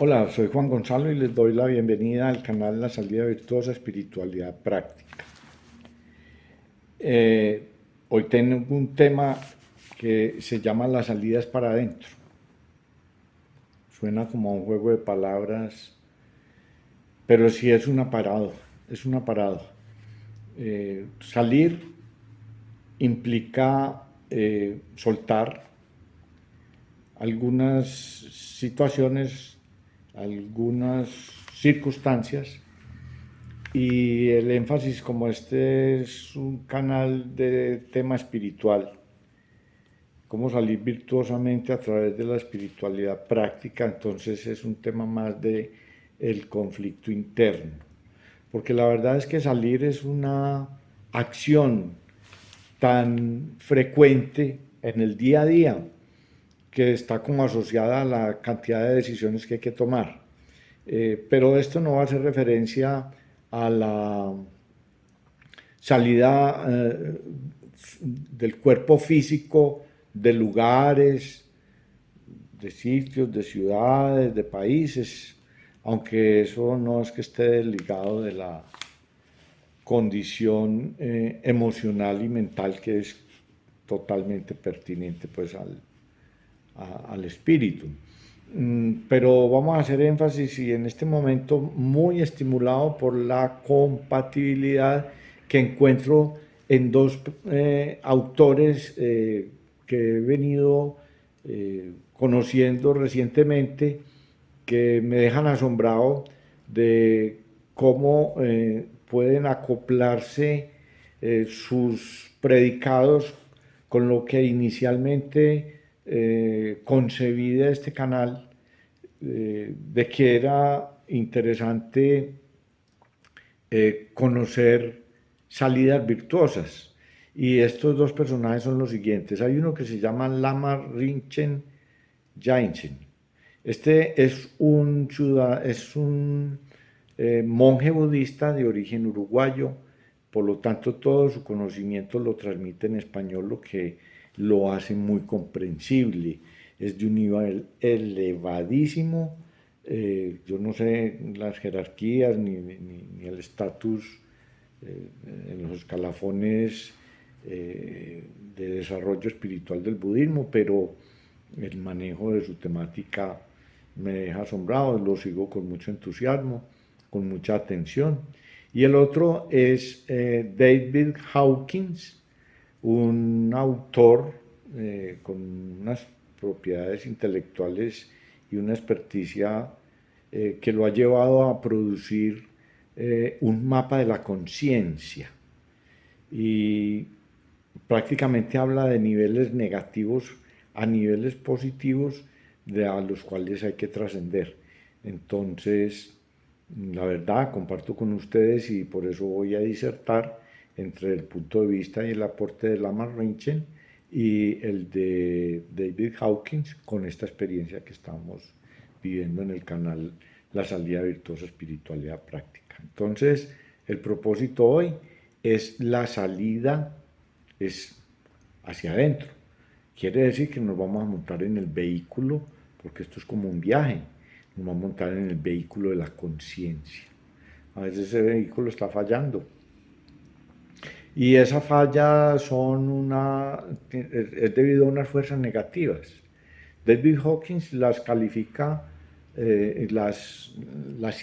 Hola, soy Juan Gonzalo y les doy la bienvenida al canal La Salida Virtuosa Espiritualidad Práctica. Eh, Hoy tengo un tema que se llama Las salidas para adentro. Suena como a un juego de palabras, pero sí es una paradoja. Es una paradoja. Salir implica soltar algunas situaciones, algunas circunstancias. Y el énfasis, como este es un canal de tema espiritual, cómo salir virtuosamente a través de la espiritualidad práctica, entonces es un tema más de el conflicto interno. Porque la verdad es que salir es una acción tan frecuente en el día a día que está como asociada a la cantidad de decisiones que hay que tomar. Pero esto no va a hacer referencia a la salida del cuerpo físico, de lugares, de sitios, de ciudades, de países, aunque eso no es que esté ligado de la condición emocional y mental que es totalmente pertinente pues al espíritu. Pero vamos a hacer énfasis y en este momento muy estimulado por la compatibilidad que encuentro en dos autores que he venido conociendo recientemente que me dejan asombrado de cómo pueden acoplarse sus predicados con lo que inicialmente concebí de este canal, de que era interesante conocer salidas virtuosas. Y estos dos personajes son los siguientes. Hay uno que se llama Lama Rinchen Gyatso. Este es un monje budista de origen uruguayo, por lo tanto todo su conocimiento lo transmite en español, lo que lo hace muy comprensible. Es de un nivel elevadísimo, yo no sé las jerarquías ni el estatus en los escalafones de desarrollo espiritual del budismo, pero el manejo de su temática me deja asombrado, lo sigo con mucho entusiasmo, con mucha atención. Y el otro es David Hawkins, un autor con unas propiedades intelectuales y una experticia que lo ha llevado a producir un mapa de la conciencia y prácticamente habla de niveles negativos a niveles positivos a los cuales hay que trascender. Entonces, la verdad, comparto con ustedes y por eso voy a disertar entre el punto de vista y el aporte de Lama Rinchen y el de David Hawkins con esta experiencia que estamos viviendo en el canal La Salida Virtuosa Espiritualidad Práctica. Entonces, el propósito hoy es la salida, es hacia adentro. Quiere decir que nos vamos a montar en el vehículo, porque esto es como un viaje, nos vamos a montar en el vehículo de la conciencia. A veces ese vehículo está fallando. Y esa falla es debido a unas fuerzas negativas. David Hawkins las califica, las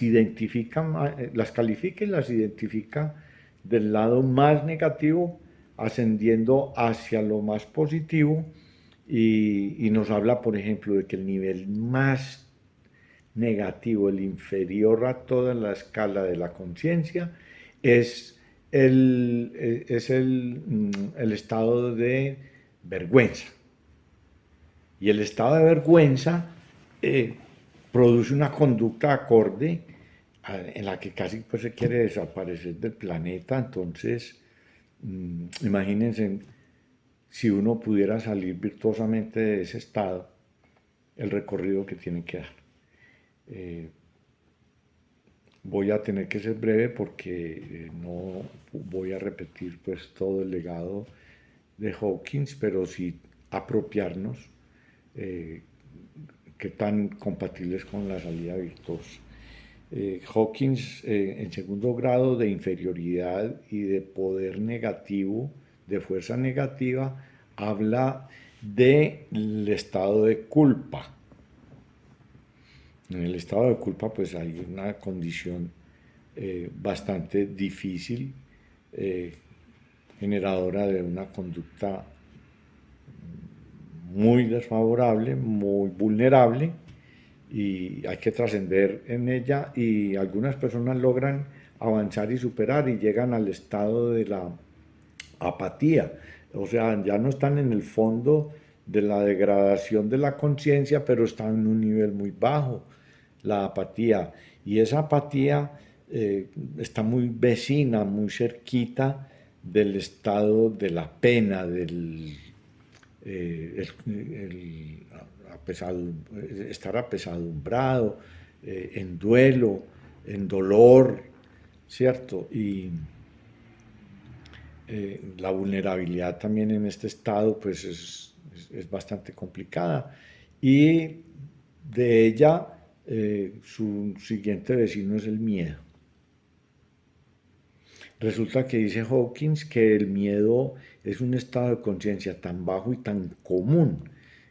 identifica, las califica y las identifica del lado más negativo, ascendiendo hacia lo más positivo, y nos habla, por ejemplo, de que el nivel más negativo, el inferior a toda la escala de la conciencia, es el estado de vergüenza. Y el estado de vergüenza eh, produce una conducta acorde en la que casi pues, se quiere desaparecer del planeta. Entonces, imagínense si uno pudiera salir virtuosamente de ese estado, el recorrido que tiene que dar. Eh, Voy a tener que ser breve porque no voy a repetir pues todo el legado de Hawkins, pero sí apropiarnos, eh, qué tan compatibles con la salida virtuosa. Hawkins, en segundo grado de inferioridad y de poder negativo, de fuerza negativa, habla del estado de culpa. En el estado de culpa pues hay una condición bastante difícil, generadora de una conducta muy desfavorable, muy vulnerable, y hay que trascender en ella, y algunas personas logran avanzar y superar y llegan al estado de la apatía, o sea, ya no están en el fondo de la degradación de la conciencia, pero están en un nivel muy bajo, la apatía, y esa apatía está muy vecina, muy cerquita del estado de la pena, del estar apesadumbrado, en duelo, en dolor, ¿cierto? Y la vulnerabilidad también en este estado pues es bastante complicada. Y de ella, su siguiente vecino es el miedo. Resulta que dice Hawkins que el miedo es un estado de conciencia tan bajo y tan común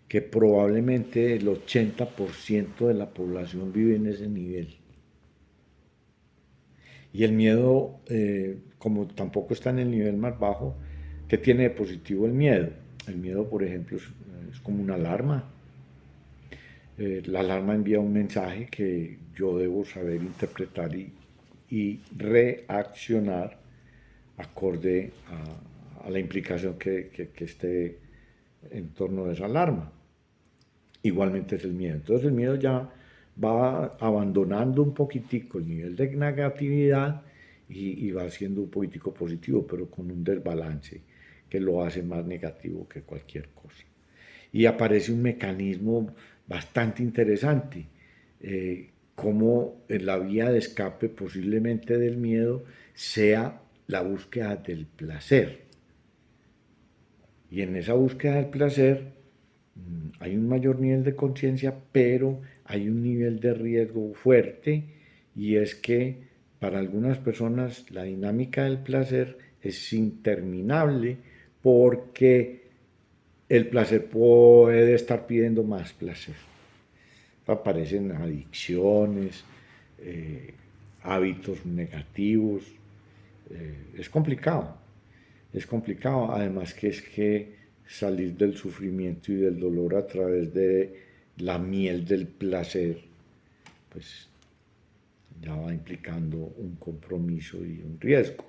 que probablemente el 80% de la población vive en ese nivel. Y el miedo, como tampoco está en el nivel más bajo, ¿qué tiene de positivo el miedo? El miedo, por ejemplo, es como una alarma. La alarma envía un mensaje que yo debo saber interpretar y reaccionar acorde a la implicación que esté en torno de esa alarma. Igualmente es el miedo. Entonces el miedo ya va abandonando un poquitico el nivel de negatividad y va siendo un poquitico positivo, pero con un desbalance que lo hace más negativo que cualquier cosa. Y aparece un mecanismo bastante interesante, como en la vía de escape posiblemente del miedo sea la búsqueda del placer. Y en esa búsqueda del placer hay un mayor nivel de conciencia, pero hay un nivel de riesgo fuerte, y es que para algunas personas la dinámica del placer es interminable porque el placer puede estar pidiendo más placer. Aparecen adicciones, hábitos negativos, es complicado. Es complicado, además que es que salir del sufrimiento y del dolor a través de la miel del placer, pues ya va implicando un compromiso y un riesgo.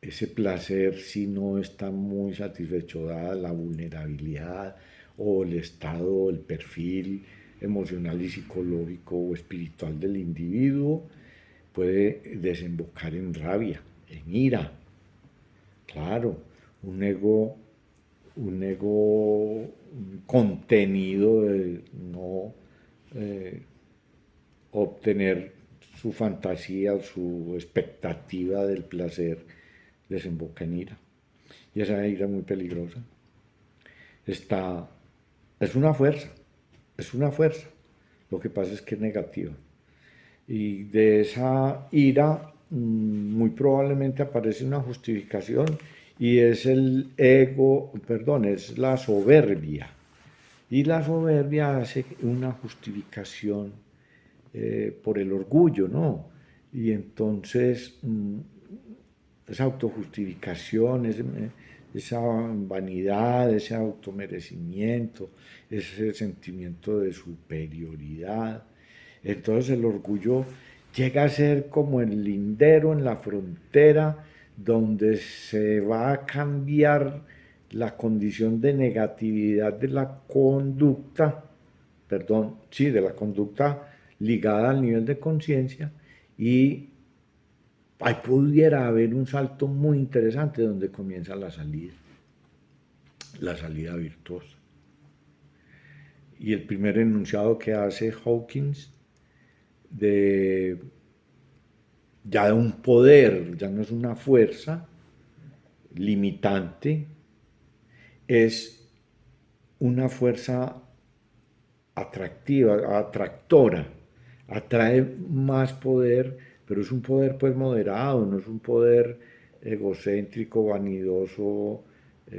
Ese placer, si no está muy satisfecho, dada la vulnerabilidad o el estado, el perfil emocional y psicológico o espiritual del individuo, puede desembocar en rabia, en ira. Claro, un ego contenido de no eh, obtener su fantasía, su expectativa del placer, desemboca en ira. Y esa ira es muy peligrosa. Está, es una fuerza, es una fuerza. Lo que pasa es que es negativa. Y de esa ira muy probablemente aparece una justificación, y es el ego, perdón, es la soberbia. Y la soberbia hace una justificación por el orgullo, ¿no? Y entonces esa autojustificación, esa vanidad, ese automerecimiento, ese sentimiento de superioridad. Entonces el orgullo llega a ser como el lindero en la frontera donde se va a cambiar la condición de negatividad de la conducta, perdón, sí, de la conducta ligada al nivel de conciencia, y ahí pudiera haber un salto muy interesante donde comienza la salida virtuosa. Y el primer enunciado que hace Hawkins de ya de un poder, ya no es una fuerza limitante, es una fuerza atractiva, atractora, atrae más poder, pero es un poder pues moderado, no es un poder egocéntrico, vanidoso,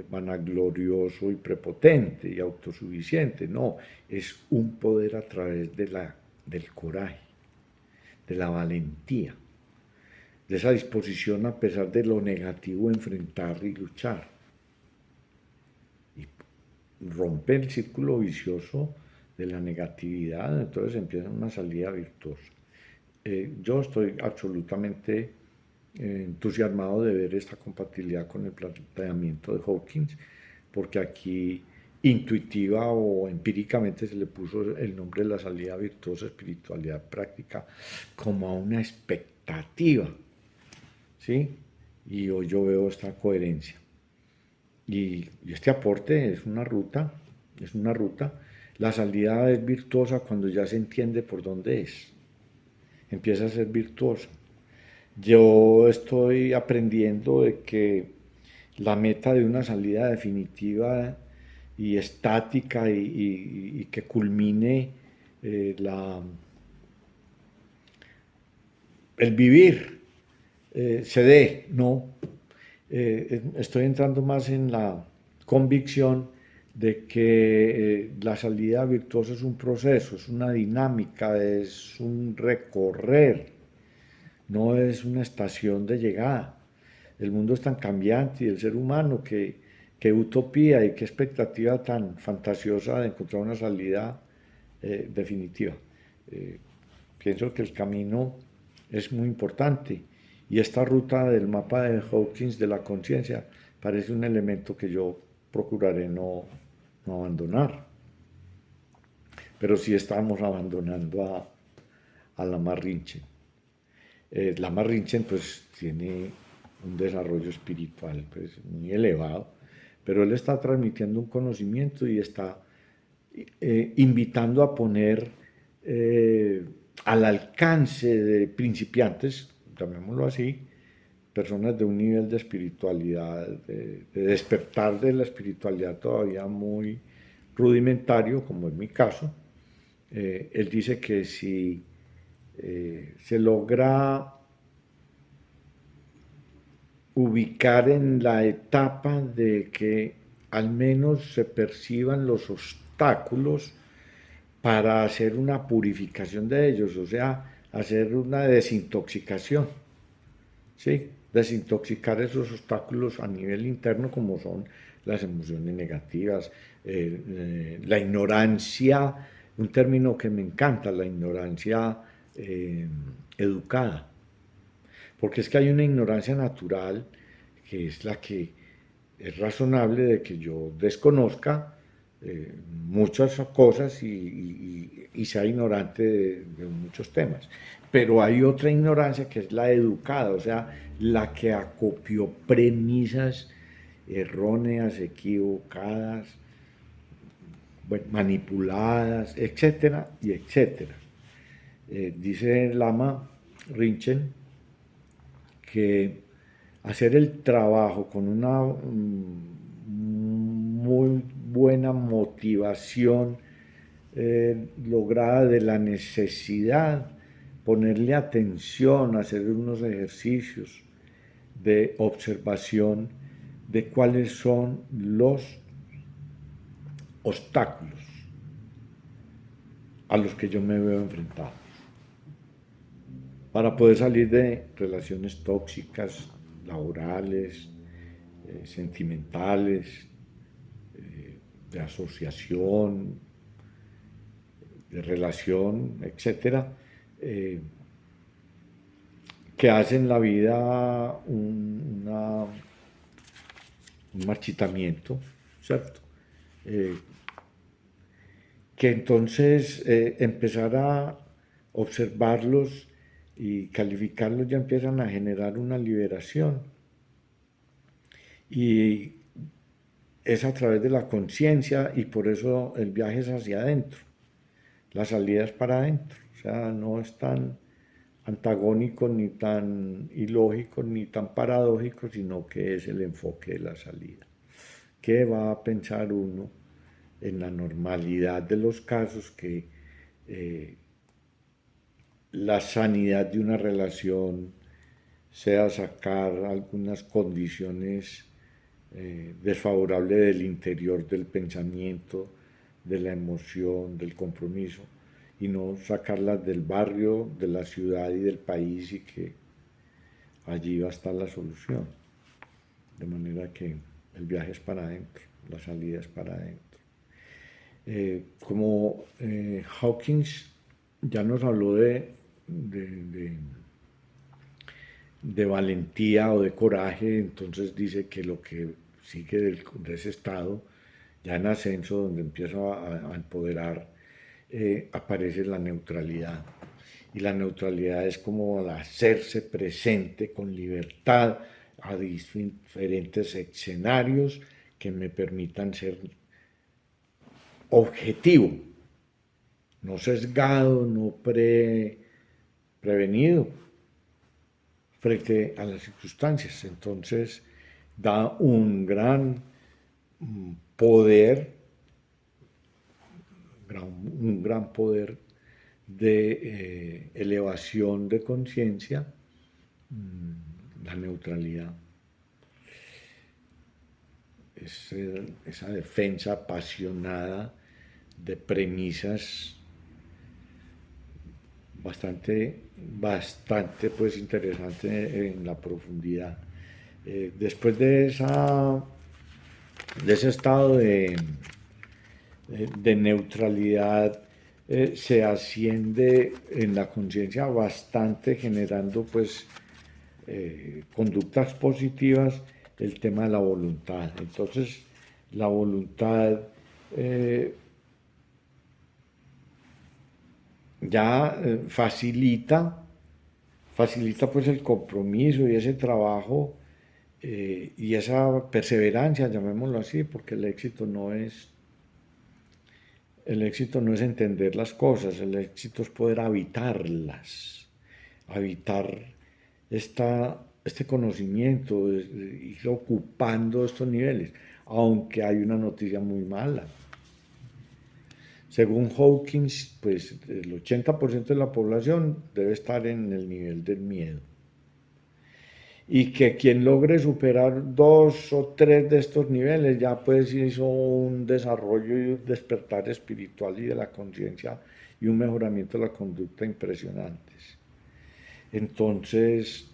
vanaglorioso y prepotente y autosuficiente, no, es un poder a través del coraje, de la valentía, de esa disposición a pesar de lo negativo, enfrentar y luchar. Y rompe el círculo vicioso de la negatividad, entonces empieza una salida virtuosa. Yo estoy absolutamente entusiasmado de ver esta compatibilidad con el planteamiento de Hawkins, porque aquí intuitiva o empíricamente se le puso el nombre de la salida virtuosa, espiritualidad práctica, como a una expectativa, ¿sí? Y hoy yo veo esta coherencia. Y este aporte es una ruta. La salida es virtuosa cuando ya se entiende por dónde es. Empieza a ser virtuosa. Yo estoy aprendiendo de que la meta de una salida definitiva y estática y que culmine el vivir se dé, no. Estoy entrando más en la convicción de que la salida virtuosa es un proceso, es una dinámica, es un recorrer, no es una estación de llegada. El mundo es tan cambiante y el ser humano que utopía y qué expectativa tan fantasiosa de encontrar una salida definitiva. Eh, Pienso que el camino es muy importante y esta ruta del mapa de Hawkins de la conciencia parece un elemento que yo procuraré no abandonar. Pero sí estamos abandonando a Lamar Rinchen. Lamar Rinchen pues tiene un desarrollo espiritual pues, muy elevado, pero él está transmitiendo un conocimiento y está invitando a poner al alcance de principiantes, llamémoslo así, personas de un nivel de espiritualidad, de despertar de la espiritualidad todavía muy rudimentario, como es mi caso. Él dice que si se logra ubicar en la etapa de que al menos se perciban los obstáculos para hacer una purificación de ellos, o sea, hacer una desintoxicación, ¿sí? Desintoxicar esos obstáculos a nivel interno como son las emociones negativas, la ignorancia, un término que me encanta, la ignorancia educada, porque es que hay una ignorancia natural que es la que es razonable de que yo desconozca muchas cosas y sea ignorante de muchos temas. Pero hay otra ignorancia que es la educada, o sea, la que acopió premisas erróneas, equivocadas, bueno, manipuladas, etcétera, y etcétera. Dice Lama Rinchen que hacer el trabajo con una muy buena motivación lograda de la necesidad, ponerle atención, hacer unos ejercicios de observación de cuáles son los obstáculos a los que yo me veo enfrentado para poder salir de relaciones tóxicas, laborales, sentimentales, de asociación, de relación, etcétera, que hacen la vida un marchitamiento, ¿cierto? Que entonces empezar a observarlos y calificarlos ya empiezan a generar una liberación. Y es a través de la conciencia y por eso el viaje es hacia adentro, la salida es para adentro, o sea, no es tan antagónico, ni tan ilógico, ni tan paradójico, sino que es el enfoque de la salida. ¿Qué va a pensar uno en la normalidad de los casos que la sanidad de una relación sea sacar algunas condiciones desfavorables del interior del pensamiento, de la emoción, del compromiso, y no sacarlas del barrio, de la ciudad y del país y que allí va a estar la solución. De manera que el viaje es para adentro, la salida es para adentro. Como Hawkins ya nos habló de valentía o de coraje, entonces dice que lo que sigue de ese estado, ya en ascenso, donde empieza a empoderar, aparece la neutralidad. Y la neutralidad es como hacerse presente con libertad a diferentes escenarios que me permitan ser objetivo, no sesgado, no prevenido frente a las circunstancias. Entonces da un gran poder, un gran poder de elevación de conciencia, la neutralidad. Esa defensa apasionada de premisas bastante pues interesante en la profundidad. Después de ese estado de neutralidad, se asciende en la conciencia bastante, generando pues conductas positivas, el tema de la voluntad. Entonces, la voluntad ya facilita pues el compromiso y ese trabajo y esa perseverancia, llamémoslo así, porque el éxito no es entender las cosas, el éxito es poder habitarlas, habitar este conocimiento, ir ocupando estos niveles, aunque hay una noticia muy mala. Según Hawkins, pues el 80% de la población debe estar en el nivel del miedo. Y que quien logre superar 2 o 3 de estos niveles ya pues hizo un desarrollo y un despertar espiritual y de la conciencia y un mejoramiento de la conducta impresionantes. Entonces,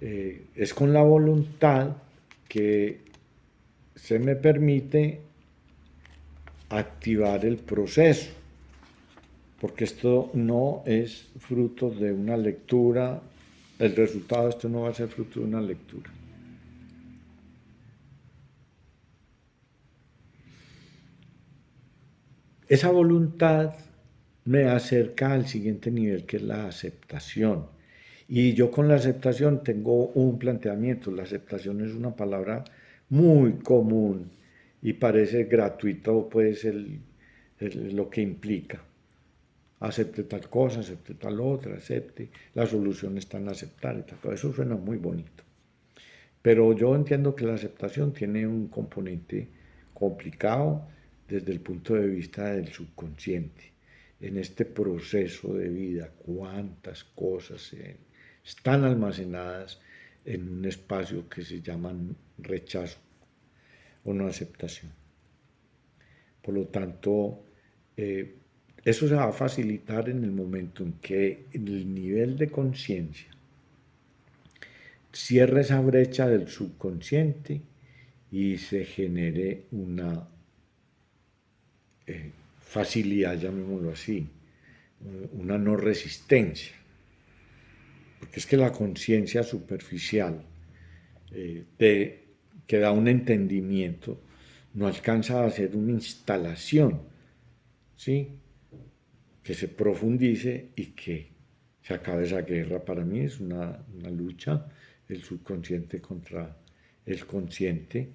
es con la voluntad que se me permite activar el proceso, porque esto no es fruto de una lectura, el resultado de esto no va a ser fruto de una lectura. Esa voluntad me acerca al siguiente nivel, que es la aceptación. Y yo con la aceptación tengo un planteamiento. La aceptación es una palabra muy común y parece gratuito pues lo que implica. Acepte tal cosa, acepte tal otra, acepte. La solución está en aceptar y tal. Eso suena muy bonito. Pero yo entiendo que la aceptación tiene un componente complicado desde el punto de vista del subconsciente. En este proceso de vida, cuántas cosas están almacenadas en un espacio que se llama rechazo o no aceptación. Por lo tanto, eso se va a facilitar en el momento en que el nivel de conciencia cierre esa brecha del subconsciente y se genere una facilidad, llamémoslo así, una no resistencia. Porque es que la conciencia superficial que da un entendimiento no alcanza a ser una instalación, ¿sí? Que se profundice y que se acabe esa guerra. Para mí es una lucha, el subconsciente contra el consciente,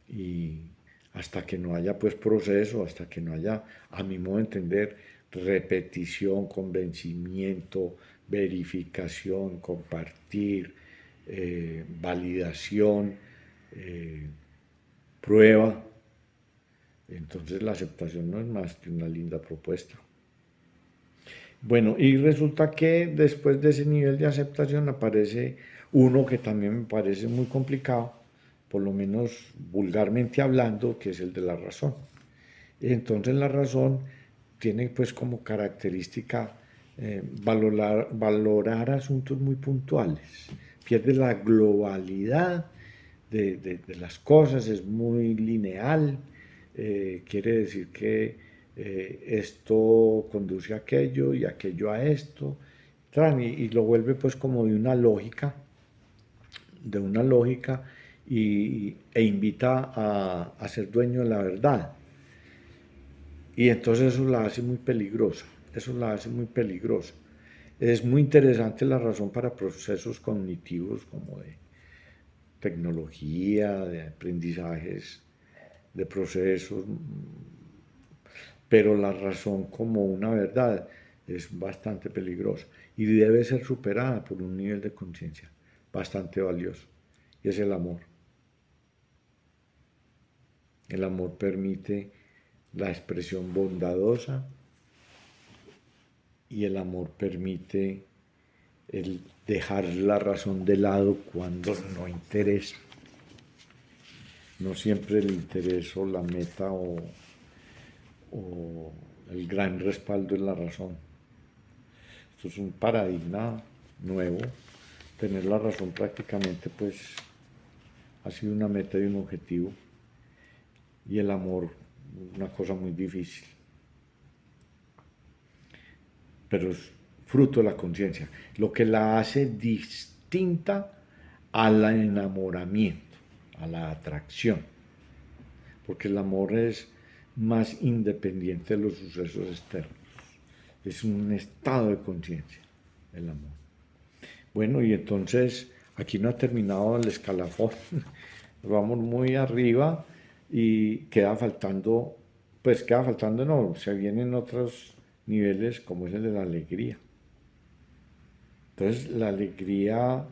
y hasta que no haya pues proceso, hasta que no haya, a mi modo de entender, repetición, convencimiento, verificación, compartir, validación, prueba, Entonces la aceptación no es más que una linda propuesta. Bueno, y resulta que después de ese nivel de aceptación aparece uno que también me parece muy complicado, por lo menos vulgarmente hablando, que es el de la razón. Entonces la razón tiene pues como característica valorar asuntos muy puntuales, pierde la globalidad de las cosas, es muy lineal, quiere decir que esto conduce a aquello y aquello a esto, y lo vuelve pues como de una lógica e invita a ser dueño de la verdad. Y entonces eso la hace muy peligrosa, eso la hace muy peligrosa. Es muy interesante la razón para procesos cognitivos como de tecnología, de aprendizajes, de procesos, pero la razón como una verdad es bastante peligrosa y debe ser superada por un nivel de conciencia bastante valioso, y es el amor. El amor permite la expresión bondadosa y el amor permite el dejar la razón de lado cuando no interesa. No siempre el interés o la meta o el gran respaldo es la razón. Esto es un paradigma nuevo. Tener la razón prácticamente pues ha sido una meta y un objetivo, y el amor una cosa muy difícil, pero es fruto de la conciencia, lo que la hace distinta al enamoramiento, a la atracción, porque el amor es más independiente de los sucesos externos, es un estado de conciencia, el amor. Bueno, y entonces aquí no ha terminado el escalafón, vamos muy arriba y queda faltando no, se vienen otros niveles como es el de la alegría. Entonces la alegría,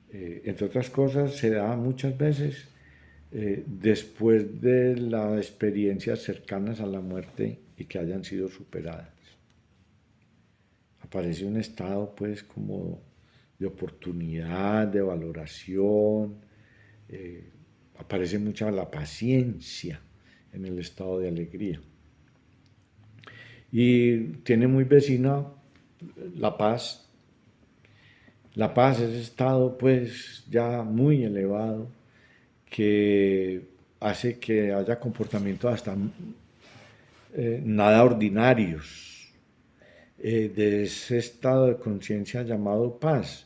entre otras cosas, se da muchas veces después de las experiencias cercanas a la muerte y que hayan sido superadas. Aparece un estado pues como de oportunidad, de valoración, eh, aparece mucha la paciencia en el estado de alegría. Y tiene muy vecina la paz. La paz es estado pues ya muy elevado que hace que haya comportamientos hasta nada ordinarios, de ese estado de conciencia llamado paz.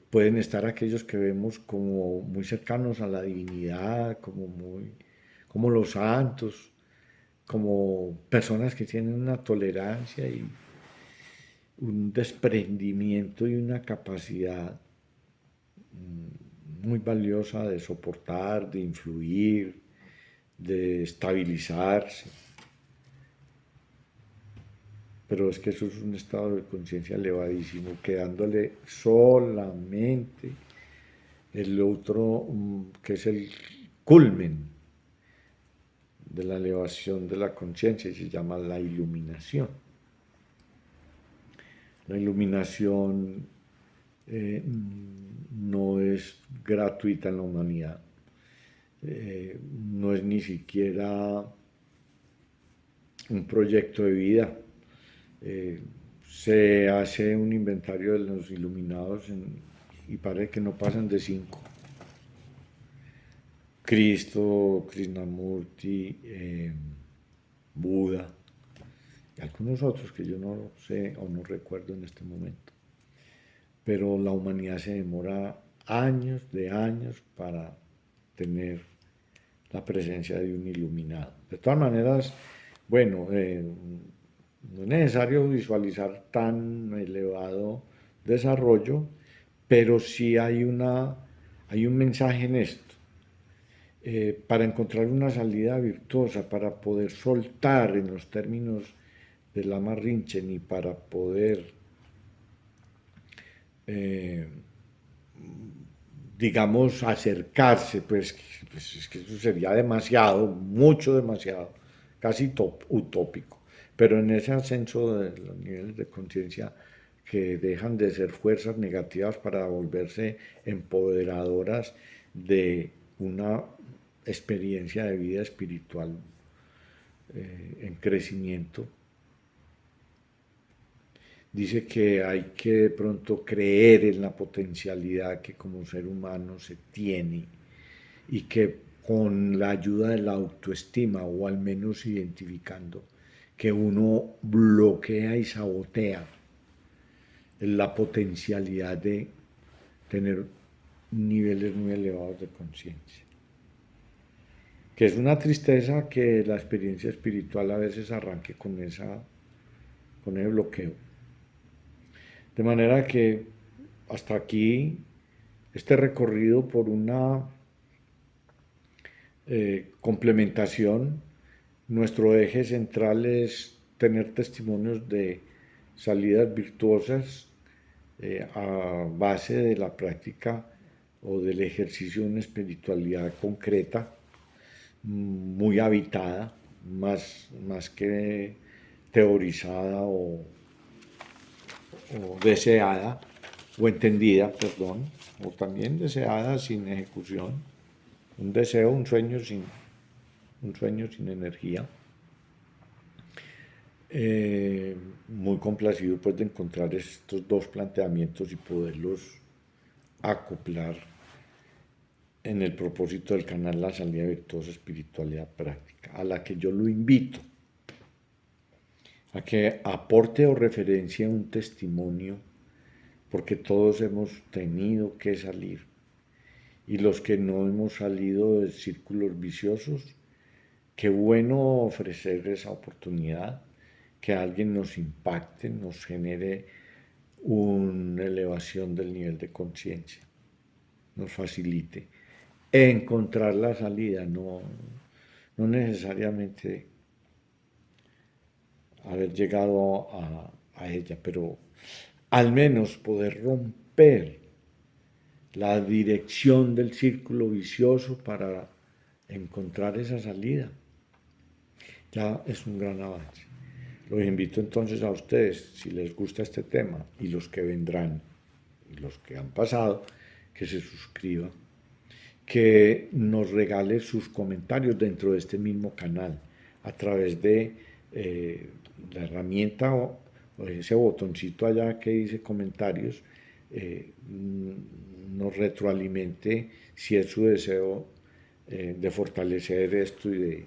Pueden estar aquellos que vemos como muy cercanos a la divinidad, como los santos, como personas que tienen una tolerancia y un desprendimiento y una capacidad muy valiosa de soportar, de influir, de estabilizarse. Pero es que eso es un estado de conciencia elevadísimo, quedándole solamente el otro, que es el culmen de la elevación de la conciencia, y se llama la iluminación. La iluminación no es gratuita en la humanidad, no es ni siquiera un proyecto de vida. Se hace un inventario de los iluminados y parece que no pasan de 5. Cristo, Krishnamurti, Buda y algunos otros que yo no sé o no recuerdo en este momento. Pero la humanidad se demora años de años para tener la presencia de un iluminado. De todas maneras, bueno, no es necesario visualizar tan elevado desarrollo, pero sí hay un mensaje en esto. Para encontrar una salida virtuosa, para poder soltar en los términos de Lama Rinchen y para poder digamos, acercarse, pues es que eso sería demasiado, mucho demasiado, casi utópico. Pero en ese ascenso de los niveles de conciencia que dejan de ser fuerzas negativas para volverse empoderadoras de una experiencia de vida espiritual en crecimiento, dice que hay que de pronto creer en la potencialidad que como ser humano se tiene y que con la ayuda de la autoestima, o al menos identificando que uno bloquea y sabotea la potencialidad de tener niveles muy elevados de conciencia. Que es una tristeza que la experiencia espiritual a veces arranque con ese bloqueo. De manera que hasta aquí este recorrido por una complementación, nuestro eje central es tener testimonios de salidas virtuosas a base de la práctica o del ejercicio de una espiritualidad concreta, muy habitada, más que teorizada o deseada, o entendida, perdón, o también deseada sin ejecución, un deseo, un sueño sin energía. Muy complacido pues de encontrar estos dos planteamientos y poderlos acoplar en el propósito del canal La Salida Virtuosa Espiritualidad Práctica, a la que yo lo invito a que aporte o referencia un testimonio, porque todos hemos tenido que salir, y los que no hemos salido de círculos viciosos, qué bueno ofrecer esa oportunidad, que alguien nos impacte, nos genere una elevación del nivel de conciencia, nos facilite encontrar la salida, no necesariamente haber llegado a ella, pero al menos poder romper la dirección del círculo vicioso para encontrar esa salida. Ya es un gran avance. Los invito entonces a ustedes, si les gusta este tema, y los que vendrán, y los que han pasado, que se suscriban, que nos regale sus comentarios dentro de este mismo canal, a través de la herramienta o ese botoncito allá que dice comentarios, nos retroalimente si es su deseo de fortalecer esto y de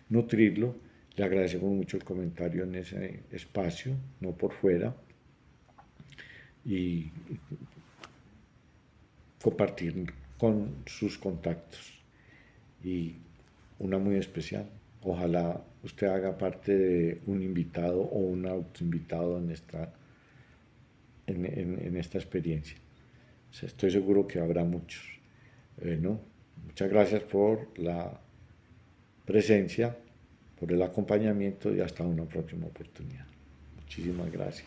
nutrirlo. Le agradecemos mucho el comentario en ese espacio, no por fuera, y compartir con sus contactos. Y una muy especial, ojalá usted haga parte de un invitado o un autoinvitado en esta experiencia. O sea, estoy seguro que habrá muchos. ¿No? Muchas gracias por la presencia, por el acompañamiento y hasta una próxima oportunidad. Muchísimas gracias.